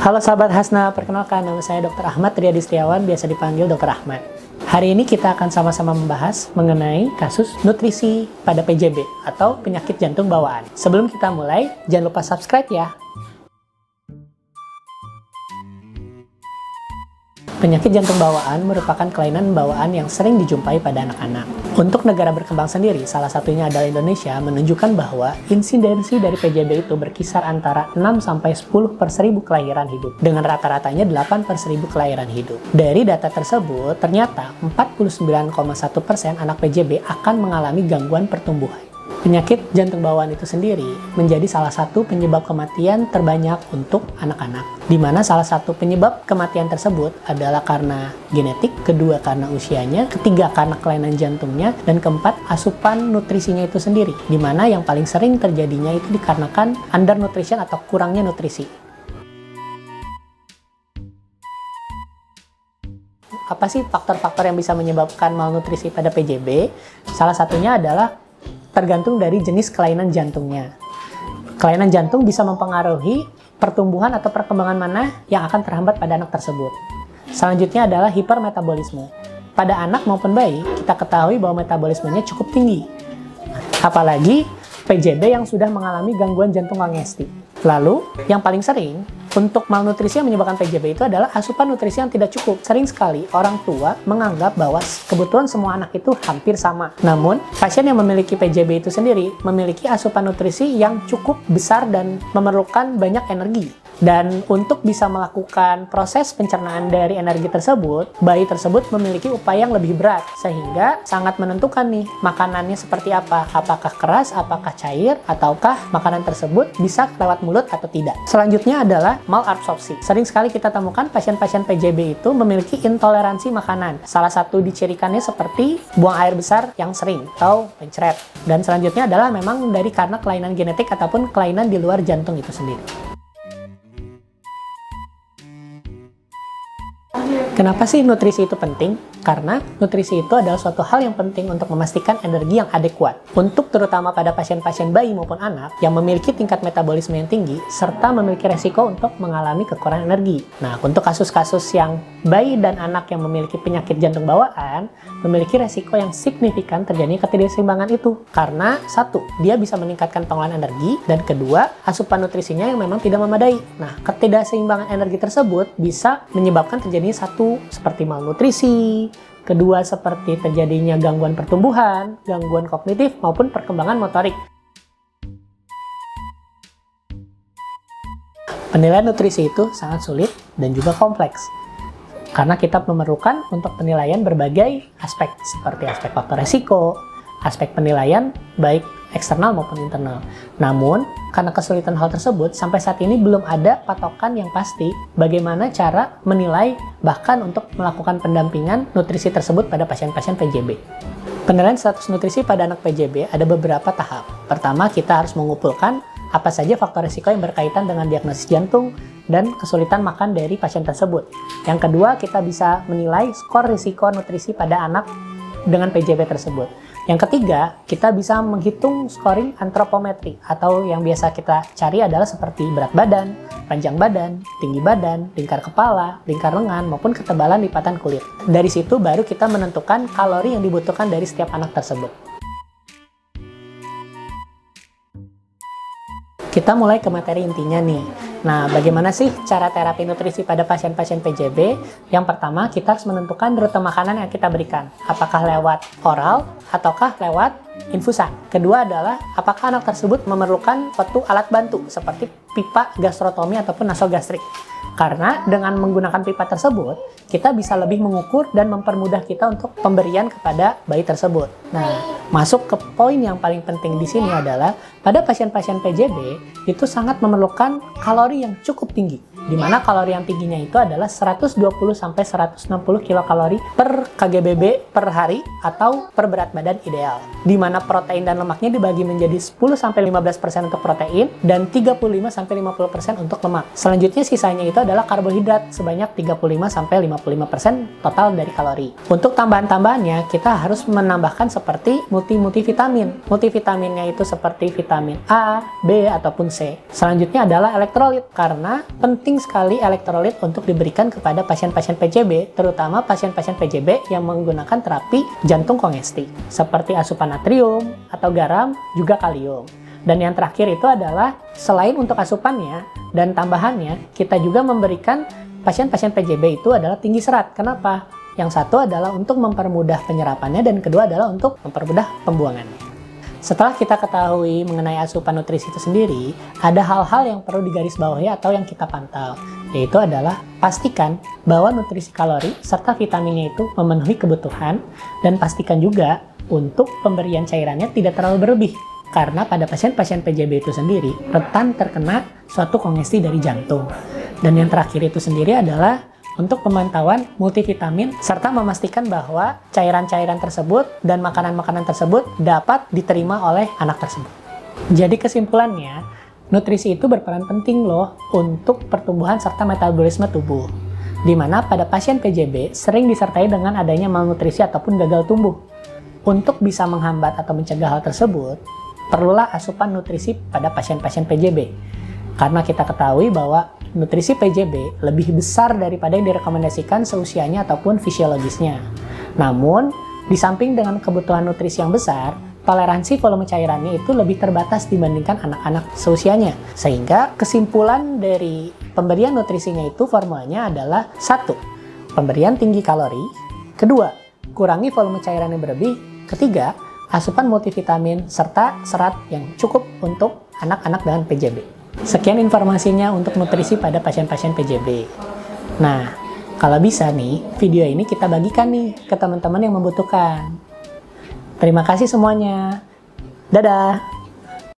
Halo sahabat Hasna, perkenalkan nama saya Dr. Ahmad Riyadi Setiawan, biasa dipanggil Dr. Ahmad. Hari ini kita akan sama-sama membahas mengenai kasus nutrisi pada PJB atau penyakit jantung bawaan. Sebelum kita mulai, jangan lupa subscribe ya. Penyakit jantung bawaan merupakan kelainan bawaan yang sering dijumpai pada anak-anak. Untuk negara berkembang sendiri, salah satunya adalah Indonesia, menunjukkan bahwa insidensi dari PJB itu berkisar antara 6-10 per 1000 kelahiran hidup, dengan rata-ratanya 8 per 1000 kelahiran hidup. Dari data tersebut, ternyata 49,1% anak PJB akan mengalami gangguan pertumbuhan. Penyakit jantung bawaan itu sendiri menjadi salah satu penyebab kematian terbanyak untuk anak-anak, di mana salah satu penyebab kematian tersebut adalah karena genetik, kedua karena usianya, ketiga karena kelainan jantungnya, dan keempat asupan nutrisinya itu sendiri, di mana yang paling sering terjadinya itu dikarenakan undernutrition atau kurangnya nutrisi. Apa sih faktor-faktor yang bisa menyebabkan malnutrisi pada PJB? Salah satunya adalah tergantung dari jenis kelainan jantungnya. Kelainan jantung bisa mempengaruhi pertumbuhan atau perkembangan mana yang akan terhambat pada anak tersebut. Selanjutnya adalah hipermetabolisme. Pada anak maupun bayi, kita ketahui bahwa metabolismenya cukup tinggi. Apalagi PJB yang sudah mengalami gangguan jantung kongestif. Lalu, yang paling sering untuk malnutrisi yang menyebabkan PJB itu adalah asupan nutrisi yang tidak cukup. Sering sekali orang tua menganggap bahwa kebutuhan semua anak itu hampir sama. Namun, pasien yang memiliki PJB itu sendiri memiliki asupan nutrisi yang cukup besar dan memerlukan banyak energi. Dan untuk bisa melakukan proses pencernaan dari energi tersebut, bayi tersebut memiliki upaya yang lebih berat, sehingga sangat menentukan nih makanannya seperti apa, apakah keras, apakah cair, ataukah makanan tersebut bisa lewat mulut atau tidak. Selanjutnya adalah malabsorpsi. Sering sekali kita temukan pasien-pasien PJB itu memiliki intoleransi makanan. Salah satu dicirikannya seperti buang air besar yang sering atau mencret. Dan selanjutnya adalah memang karena kelainan genetik ataupun kelainan di luar jantung itu sendiri. Kenapa sih nutrisi itu penting? Karena nutrisi itu adalah suatu hal yang penting untuk memastikan energi yang adekuat. Untuk terutama pada pasien-pasien bayi maupun anak yang memiliki tingkat metabolisme yang tinggi, serta memiliki resiko untuk mengalami kekurangan energi. Nah, untuk kasus-kasus yang bayi dan anak yang memiliki penyakit jantung bawaan, memiliki resiko yang signifikan terjadinya ketidakseimbangan itu. Karena satu, dia bisa meningkatkan pengelolaan energi, dan kedua, asupan nutrisinya yang memang tidak memadai. Nah, ketidakseimbangan energi tersebut bisa menyebabkan terjadinya satu, seperti malnutrisi, kedua seperti terjadinya gangguan pertumbuhan, gangguan kognitif, maupun perkembangan motorik. Penilaian nutrisi itu sangat sulit dan juga kompleks, karena kita memerlukan untuk penilaian berbagai aspek, seperti aspek faktor resiko, aspek penilaian baik eksternal maupun internal. Namun, karena kesulitan hal tersebut, sampai saat ini belum ada patokan yang pasti bagaimana cara menilai bahkan untuk melakukan pendampingan nutrisi tersebut pada pasien-pasien PJB. Penilaian status nutrisi pada anak PJB ada beberapa tahap. Pertama, kita harus mengumpulkan apa saja faktor risiko yang berkaitan dengan diagnosis jantung dan kesulitan makan dari pasien tersebut. Yang kedua, kita bisa menilai skor risiko nutrisi pada anak dengan PJB tersebut. Yang ketiga, kita bisa menghitung scoring antropometri, atau yang biasa kita cari adalah seperti berat badan, panjang badan, tinggi badan, lingkar kepala, lingkar lengan, maupun ketebalan lipatan kulit. Dari situ baru kita menentukan kalori yang dibutuhkan dari setiap anak tersebut. Kita mulai ke materi intinya nih. Nah, bagaimana sih cara terapi nutrisi pada pasien-pasien PJB? Yang pertama, kita harus menentukan rute makanan yang kita berikan. Apakah lewat oral ataukah lewat infusan. Kedua adalah, apakah anak tersebut memerlukan suatu alat bantu seperti pipa gastrotomi ataupun nasogastrik. Karena dengan menggunakan pipa tersebut, kita bisa lebih mengukur dan mempermudah kita untuk pemberian kepada bayi tersebut. Nah, masuk ke poin yang paling penting di sini adalah pada pasien-pasien PJB itu sangat memerlukan kalori yang cukup tinggi. Di mana kalori yang tingginya itu adalah 120-160 kilokalori per kgbb per hari atau per berat badan ideal. Di mana mana protein dan lemaknya dibagi menjadi 10-15% untuk protein dan 35-50% untuk lemak. Selanjutnya sisanya itu adalah karbohidrat sebanyak 35-55% total dari kalori. Untuk tambahan-tambahannya kita harus menambahkan seperti multivitamin. Multivitaminnya itu seperti vitamin A, B, ataupun C. Selanjutnya adalah elektrolit, karena penting sekali elektrolit untuk diberikan kepada pasien-pasien PJB, terutama pasien-pasien PJB yang menggunakan terapi jantung kongesti, seperti asupan natrium atau garam, juga kalium. Dan yang terakhir itu adalah selain untuk asupannya dan tambahannya, kita juga memberikan pasien-pasien PJB itu adalah tinggi serat. Kenapa? Yang satu adalah untuk mempermudah penyerapannya dan kedua adalah untuk mempermudah pembuangannya. Setelah kita ketahui mengenai asupan nutrisi itu sendiri, ada hal-hal yang perlu digarisbawahi atau yang kita pantau, yaitu adalah pastikan bahwa nutrisi kalori serta vitaminnya itu memenuhi kebutuhan, dan pastikan juga untuk pemberian cairannya tidak terlalu berlebih, karena pada pasien-pasien PJB itu sendiri rentan terkena suatu kongesti dari jantung. Dan yang terakhir itu sendiri adalah untuk pemantauan multivitamin serta memastikan bahwa cairan-cairan tersebut dan makanan-makanan tersebut dapat diterima oleh anak tersebut. Jadi kesimpulannya, nutrisi itu berperan penting loh untuk pertumbuhan serta metabolisme tubuh. Di mana pada pasien PJB sering disertai dengan adanya malnutrisi ataupun gagal tumbuh. Untuk bisa menghambat atau mencegah hal tersebut, perlulah asupan nutrisi pada pasien-pasien PJB. Karena kita ketahui bahwa nutrisi PJB lebih besar daripada yang direkomendasikan seusianya ataupun fisiologisnya. Namun, di samping dengan kebutuhan nutrisi yang besar, toleransi volume cairannya itu lebih terbatas dibandingkan anak-anak seusianya. Sehingga kesimpulan dari pemberian nutrisinya itu formulanya adalah 1. Pemberian tinggi kalori. 2. Kurangi volume cairan yang berlebih. 3. Asupan multivitamin serta serat yang cukup untuk anak-anak dengan PJB. Sekian informasinya untuk nutrisi pada pasien-pasien PJB. Nah, kalau bisa nih, video ini kita bagikan nih ke teman-teman yang membutuhkan. Terima kasih semuanya. Dadah!